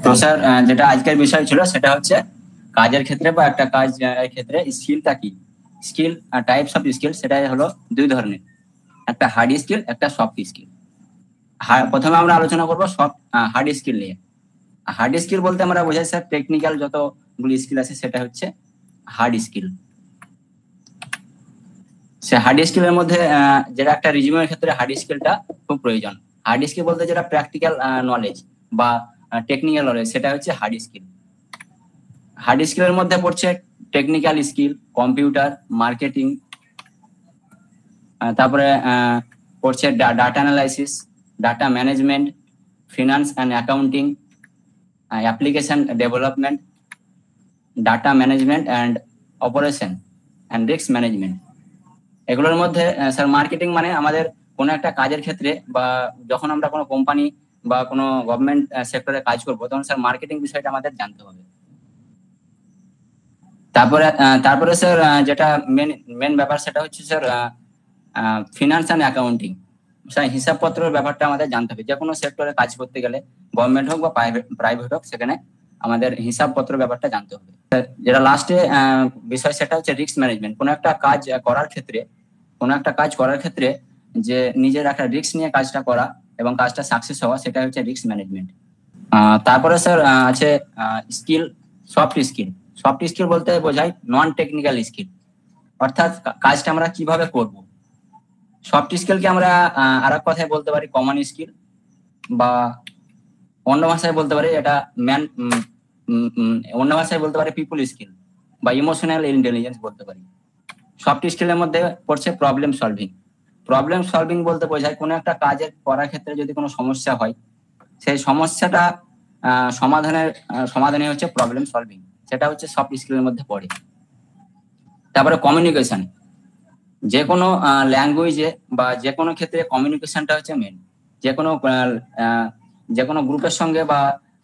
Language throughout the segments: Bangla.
তো স্যার যেটা আজকের বিষয় ছিল সেটা হচ্ছে কাজের ক্ষেত্রে বা একটা কাজ ক্ষেত্রে স্কিলটা কি, স্কিল টাইপস অফ স্কিল সেটা হলো দুই ধরনের, একটা হার্ড স্কিল, একটা সফট স্কিল। প্রথমে আমরা আলোচনা করবো হার্ড স্কিল নিয়ে। হার্ড স্কিল বলতে আমরা বোঝাই স্যার টেকনিক্যাল যতগুলি স্কিল আছে সেটা হচ্ছে হার্ড স্কিল। সে হার্ড স্কিলের মধ্যে যেটা একটা রিজিউমের ক্ষেত্রে হার্ড স্কিলটা খুব প্রয়োজন। হার্ড স্কিল বলতে যেটা প্র্যাকটিক্যাল নলেজ বা টেকনিক্যাল নলেজ সেটা হচ্ছে হার্ড স্কিল। হার্ড স্কিলের মধ্যে পড়ছে টেকনিক্যাল স্কিল, কম্পিউটার, মার্কেটিং, তারপরে পড়ছে data analysis, data management, finance and accounting, application development, data management and operation and risk management. এগুলোর মধ্যে স্যার মার্কেটিং মানে আমাদের কোনো একটা কাজের ক্ষেত্রে বা যখন আমরা কোনো কোম্পানি বা কোনো গভর্নমেন্ট সেক্টরে কাজ করবো তখন স্যার মার্কেটিং বিষয়টা আমাদের জানতে হবে। তারপরে স্যার যেটা মেন ব্যাপার সেটা হচ্ছে sir finance and accounting. Sir হিসাবপত্রের ব্যাপারটা আমাদের জানতে হবে। যে কোনো সেক্টরে কাজ করতে গেলে গভর্নমেন্ট হোক বা প্রাইভেট হোক সেখানে আমাদের হিসাবপত্র ব্যাপারটা জানতে হবে। যেটা লাস্টে বিষয় সেটা হচ্ছে রিস্ক ম্যানেজমেন্ট। কোনো একটা কাজ করার ক্ষেত্রে যে নিজের একটা রিস্ক নিয়ে কাজটা করা এবং কাজটা সাকসেস হওয়া সেটা হচ্ছে রিস্ক ম্যানেজমেন্ট। তারপরে স্যার আছে skill, soft skill. Soft skill বলতে বোঝায় নন টেকনিক্যাল স্কিল, অর্থাৎ কাজটা আমরা কিভাবে করব। সফট স্কিলকে আমরা আর এক কথায় বলতে পারি কমন স্কিল, বা অন্য ভাষায় বলতে পারি এটা অন্য ভাষায় বলতে পারি পিপল স্কিল বা ইমোশনাল ইন্টেলিজেন্স বলতে পারি। সফট স্কিলের মধ্যে পড়ছে প্রবলেম সলভিং। প্রবলেম সলভিং বলতে বোঝায় কোনো একটা কাজের করার ক্ষেত্রে যদি কোনো সমস্যা হয় সেই সমস্যাটা সমাধানে হচ্ছে প্রবলেম সলভিং, সেটা হচ্ছে সফট স্কিলের মধ্যে পড়ে। তারপরে কমিউনিকেশন। যে কোনো ল্যাঙ্গুয়েজে বা যে কোনো ক্ষেত্রে কমিউনিকেশনটা হচ্ছে মেন। যে কোনো গ্রুপের সঙ্গে বা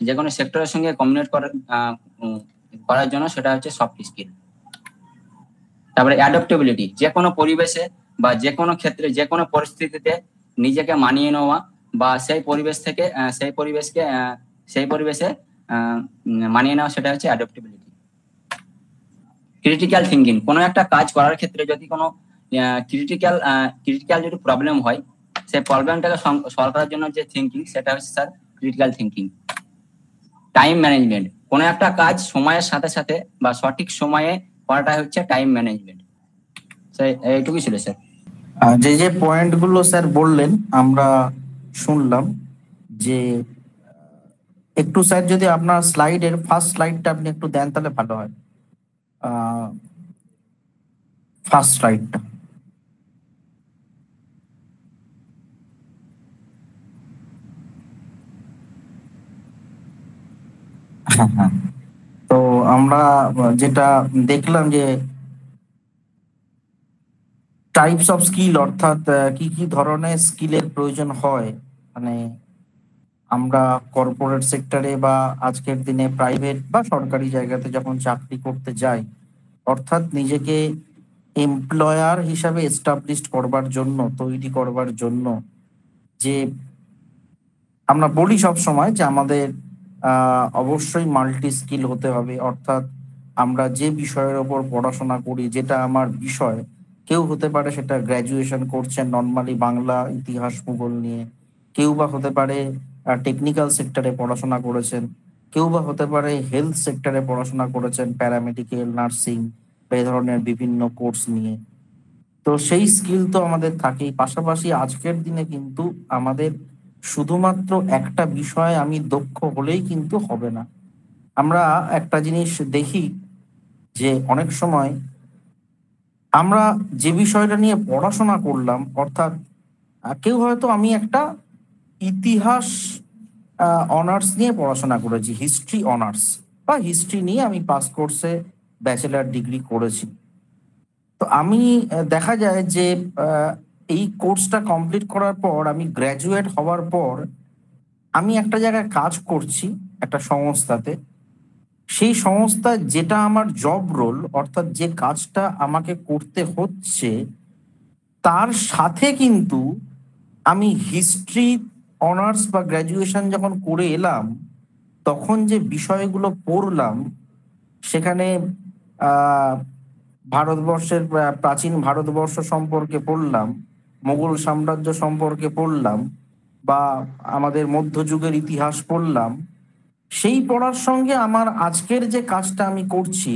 যে কোনো সেক্টরের সঙ্গে কমিউনিকেট করার জন্য সেটা হচ্ছে সফট স্কিল। তারপরে অ্যাডাপ্টেবিলিটি। যে কোনো পরিবেশে বা যে কোনো ক্ষেত্রে যে কোনো পরিস্থিতিতে নিজেকে মানিয়ে নেওয়া বা সেই পরিবেশে মানিয়ে নেওয়া সেটা হচ্ছে অ্যাডাপ্টেবিলিটি। Critical thinking. কোনো একটা কাজ করার ক্ষেত্রে যদি কোনো ক্রিটিক্যাল যদি প্রবলেম হয় সেই প্রবলেমটাকে সলভ করার জন্য যে থিঙ্কিং সেটা হচ্ছে sir critical thinking. Time management. কোনো একটা কাজ সময়ের সাথে সাথে বা সঠিক সময়ে করাটা হচ্ছে টাইম ম্যানেজমেন্ট। এইটুকুই ছিল স্যার। যে পয়েন্টগুলো স্যার বললেন আমরা শুনলাম। যে একটু স্যার যদি আপনার স্লাইডের ফার্স্ট স্লাইডটা আপনি একটু দেন তাহলে ভালো হয়। ফার্স্ট স্লাইডটা। হ্যাঁ, তো আমরা যেটা দেখলাম যে টাইপস অফ স্কিল, অর্থাৎ কি কি ধরনের স্কিলের প্রয়োজন হয়, মানে আমরা কর্পোরেট সেক্টরে বা আজকের দিনে প্রাইভেট বা সরকারি জায়গাতে যখন চাকরি করতে যাই, অর্থাৎ নিজেকে এমপ্লয়ার হিসাবে এস্টাবলিশ করবার জন্য, তৈরি করবার জন্য যে আমরা বলি সব সময় যে আমাদের অবশ্যই মাল্টি স্কিল হতে হবে। অর্থাৎ আমরা যে বিষয়ের ওপর পড়াশোনা করি, যেটা আমার বিষয়, কেউ হতে পারে সেটা গ্র্যাজুয়েশন করছেন নর্মালি বাংলা, ইতিহাস, ভূগোল নিয়ে, কেউ বা হতে পারে টেকনিক্যাল সেক্টরে পড়াশোনা করেছেন, কেউ বা হতে পারে হেলথ সেক্টরে পড়াশোনা করেছেন, প্যারামেডিক্যাল, নার্সিং বা এই ধরনের বিভিন্ন কোর্স নিয়ে। তো সেই স্কিল তো আমাদের থাকেই। পাশাপাশি আজকের দিনে কিন্তু আমাদের শুধুমাত্র একটা বিষয়ে আমি দক্ষ হলেই কিন্তু হবে না। আমরা একটা জিনিস দেখি যে অনেক সময় আমরা যে বিষয়টা নিয়ে পড়াশোনা করলাম, অর্থাৎ কেউ হয়তো আমি একটা ইতিহাস অনার্স নিয়ে পড়াশোনা করেছি, হিস্ট্রি অনার্স বা হিস্ট্রি নিয়ে আমি পাস কোর্সে ব্যাচেলার ডিগ্রি করেছি। তো আমি দেখা যায় যে এই কোর্সটা কমপ্লিট করার পর আমি গ্র্যাজুয়েট হওয়ার পর আমি একটা জায়গায় কাজ করছি, একটা সংস্থাতে। সেই সংস্থা যেটা আমার জব রোল, অর্থাৎ যে কাজটা আমাকে করতে হচ্ছে, তার সাথে কিন্তু আমি হিস্ট্রি অনার্স বা গ্র্যাজুয়েশন যখন করে এলাম, তখন যে বিষয়গুলো পড়লাম সেখানে আহ ভারতবর্ষের প্রাচীন ভারতবর্ষ সম্পর্কে পড়লাম, মোগল সাম্রাজ্য সম্পর্কে পড়লাম, বা আমাদের মধ্যযুগের ইতিহাস পড়লাম। সেই পড়ার সঙ্গে আমার আজকের যে কাজটা আমি করছি,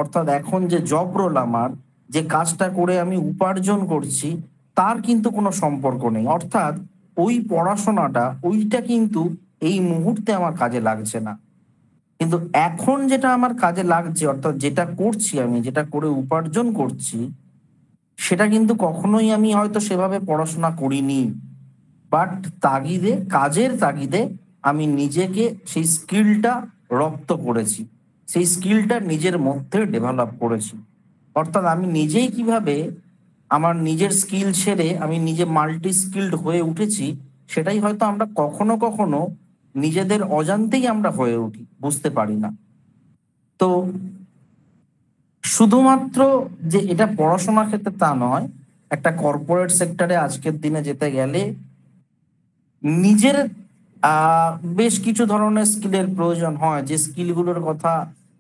অর্থাৎ এখন যে জব রোল আমার, যে কাজটা করে আমি উপার্জন করছি, তার কিন্তু কোনো সম্পর্ক নেই। অর্থাৎ ওই পড়াশোনাটা ওইটা কিন্তু এই মুহূর্তে আমার কাজে লাগছে না। কিন্তু এখন যেটা আমার কাজে লাগছে, অর্থাৎ যেটা করছি আমি, যেটা করে উপার্জন করছি, সেটা কিন্তু কখনোই আমি হয়তো সেভাবে পড়াশোনা করিনি। বাট কাজের তাগিদে আমি নিজেকে সেই স্কিলটা রপ্ত করেছি। সেই স্কিলটা নিজের মধ্যে ডেভেলপ করেছি। অর্থাৎ আমি নিজেই কিভাবে আমার নিজের স্কিল ছেড়ে আমি নিজে মাল্টি স্কিলড হয়ে উঠেছি, সেটাই হয়তো আমরা কখনো কখনো নিজেদের অজান্তেই আমরা হয়ে উঠি, বুঝতে পারি না। তো শুধুমাত্র যে এটা পড়াশোনার ক্ষেত্রে তা নয়, একটা কর্পোরেট সেক্টরে আজকের দিনে যেতে গেলে নিজের বেশ কিছু ধরনের স্কিলের প্রয়োজন হয়, যে স্কিলগুলোর কথা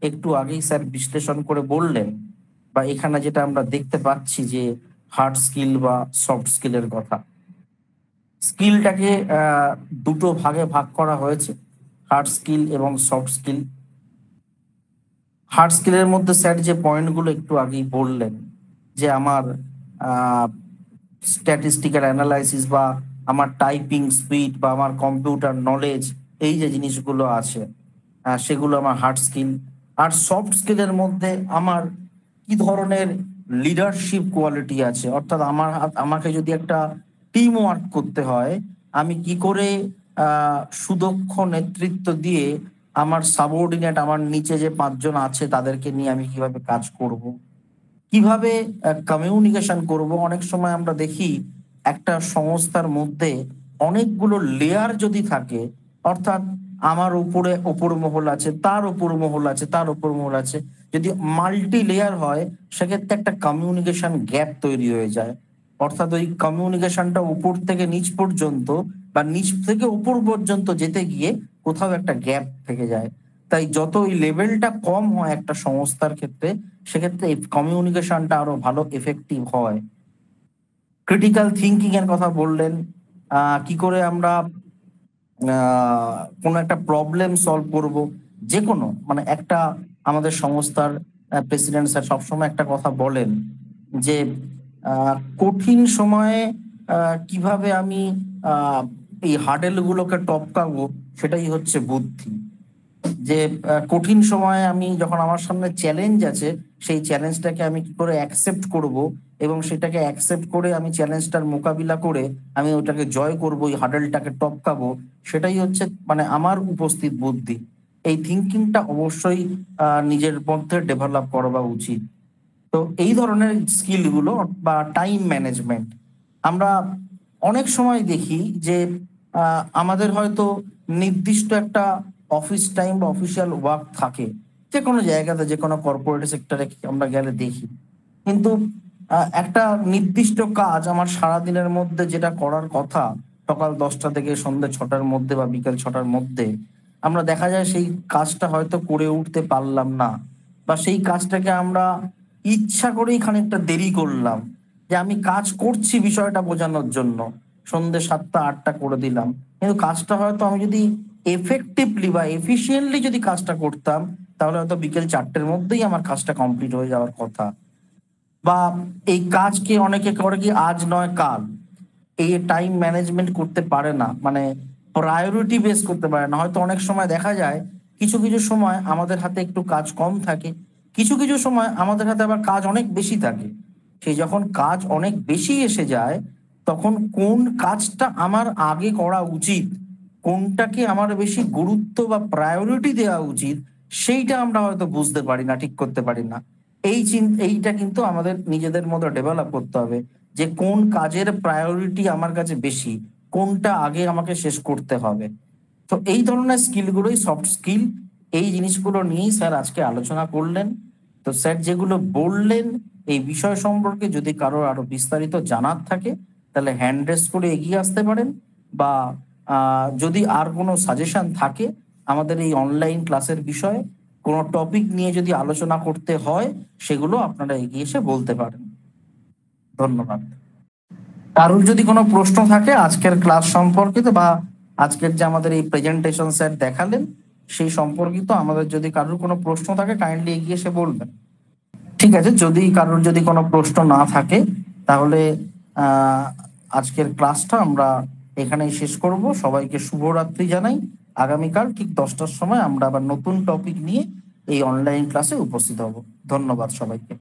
একটু আগেই স্যার বিশ্লেষণ করে বললেন, বা এখানে যেটা আমরা দেখতে পাচ্ছি যে হার্ড স্কিল বা সফট স্কিলের কথা। স্কিলটাকে দুটো ভাগে ভাগ করা হয়েছে, হার্ড স্কিল এবং সফট স্কিল। হার্ড স্কিলের মধ্যে স্যার যে পয়েন্টগুলো একটু আগেই বললেন, যে আমার স্ট্যাটিস্টিক্যাল অ্যানালাইসিস বা আমার টাইপিং স্পিড বা আমার কম্পিউটার নলেজ, এই যে জিনিসগুলো আছে, সেগুলো আমার হার্ড স্কিল। আর সফট স্কিলের মধ্যে আমার কি ধরনের লিডারশিপ কোয়ালিটি আছে, অর্থাৎ আমাকে যদি একটা টিম ওয়ার্ক করতে হয়, আমি কি করে সুদক্ষ নেতৃত্ব দিয়ে আমার সাবঅর্ডিনেট, আমার নিচে যে 5 জন আছে তাদেরকে নিয়ে আমি কিভাবে কাজ করব, কিভাবে কমিউনিকেশন করব। অনেক সময় আমরা দেখি একটা সংস্থার মধ্যে অনেকগুলো লেয়ার যদি থাকে, অর্থাৎ আমার উপরে ওপর মহল আছে, তার উপর মহল আছে, তার উপর মহল আছে, যদি মাল্টি লেয়ার হয়, সেক্ষেত্রে একটা কমিউনিকেশন গ্যাপ তৈরি হয়ে যায়। অর্থাৎ ওই কমিউনিকেশনটা উপর থেকে নিচ পর্যন্ত বা নিচ থেকে উপর পর্যন্ত যেতে গিয়ে কোথাও একটা গ্যাপ থেকে যায়। তাই যত ওই লেভেলটা কম হয় একটা সংস্থার ক্ষেত্রে, সেক্ষেত্রে এই কমিউনিকেশনটা আরো ভালো এফেক্টিভ হয়। ক্রিটিক্যাল থিঙ্কিং এর কথা বললেন, কি করে আমরা কোনো একটা প্রবলেম সলভ করব, যে কোনো মানে একটা আমাদের সংস্থার প্রেসিডেন্ট স্যার সবসময় একটা কথা বলেন, যে কঠিন সময়ে কিভাবে আমি আহ, এই হার্ডেল গুলোকে টপকাবো, সেটাই হচ্ছে বুদ্ধি। যে কঠিন সময়ে আমি যখন আমার সামনে চ্যালেঞ্জ আছে, সেই চ্যালেঞ্জটাকে আমি কি করে অ্যাকসেপ্ট করব, এবং সেটাকে অ্যাকসেপ্ট করে আমি চ্যালেঞ্জটার মোকাবিলা করে আমি ওটাকে জয় করব, ওই হার্ডেলটাকে টপকাবো, সেটাই হচ্ছে মানে আমার উপস্থিত বুদ্ধি। এই থিঙ্কিংটা অবশ্যই নিজের মধ্যে ডেভেলপ করা উচিত। তো এই ধরনের স্কিলগুলো বা টাইম ম্যানেজমেন্ট, আমরা অনেক সময় দেখি যে আমাদের হয়তো নির্দিষ্ট একটা অফিস টাইম বা অফিসিয়াল ওয়ার্ক থাকে, যে কোনো জায়গাতে, যে কোনো কর্পোরেট সেক্টরে আমরা গেলে দেখি। কিন্তু একটা নির্দিষ্ট কাজ আমার সারাদিনের মধ্যে যেটা করার কথা, সকাল 10টা থেকে সন্ধ্যে 6টার মধ্যে বা বিকেল 6টার মধ্যে, আমরা দেখা যায় সেই কাজটা হয়তো করে উঠতে পারলাম না, বা সেই কাজটাকে আমরা ইচ্ছা করেই খানিকটা দেরি করলাম, যে আমি কাজ করছি বিষয়টা বোঝানোর জন্য সন্ধ্যে 7টা 8টা করে দিলাম। কিন্তু কাজটা হয়তো আমি যদি এফেক্টিভলি বা এফিসিয়েন্টলি যদি কাজটা করতাম, তাহলে হয়তো বিকেল 4টের মধ্যেই আমার কাজটা কমপ্লিট হয়ে যাওয়ার কথা। বা এই কাজকে অনেকে করে কি আজ নয় কাল, এই টাইম ম্যানেজমেন্ট করতে পারে না, মানে প্রায়োরিটি বেস করতে পারে না। হয়তো অনেক সময় দেখা যায় কিছু কিছু সময় আমাদের হাতে একটু কাজ কম থাকে, কিছু কিছু সময় আমাদের হাতে আবার কাজ অনেক বেশি থাকে। সেই যখন কাজ অনেক বেশি এসে যায়, তখন কোন কাজটা আমার আগে করা উচিত, কোনটাকে আমার বেশি গুরুত্ব বা প্রায়োরিটি দেওয়া উচিত, সেইটা আমরা হয়তো বুঝতে পারি না, ঠিক করতে পারি না। এইটা কিন্তু আমাদের নিজেদের মধ্যে ডেভেলপ করতে হবে, যে কোন কাজের প্রায়োরিটি আমার কাছে বেশি, কোনটা আগে আমাকে শেষ করতে হবে। তো এই ধরনের স্কিলগুলোই সফট স্কিল। এই জিনিসগুলো নিয়েই স্যার আজকে আলোচনা করলেন। তো স্যার যেগুলো বললেন এই বিষয় সম্পর্কে যদি কারো আরো বিস্তারিত জানার থাকে, তাহলে হ্যান্ড রেস করে এগিয়ে আসতে পারেন, বা যদি আর কোনো সাজেশন থাকে আমাদের এই অনলাইন ক্লাসের বিষয়ে কোনো টপিক নিয়ে যদি আলোচনা করতে হয়, সেগুলো আপনারা এগিয়ে এসে বলতে পারেন। ধন্যবাদ। কারোর যদি কোনো প্রশ্ন থাকে আজকের ক্লাস সম্পর্কিত বা আজকের যে আমাদের এই প্রেজেন্টেশন স্যার দেখালেন সেই সম্পর্কিত, আমাদের যদি কারোর কোনো প্রশ্ন থাকে কাইন্ডলি এগিয়ে এসে বলবেন। ঠিক আছে, যদি কারোর যদি কোনো প্রশ্ন না থাকে তাহলে আজকের ক্লাসটা আমরা এখানেই শেষ করব। সবাইকে শুভরাত্রি জানাই। আগামীকাল ঠিক 10টার সময় আমরা আবার নতুন টপিক নিয়ে এই অনলাইন ক্লাসে উপস্থিত হব। ধন্যবাদ সবাইকে।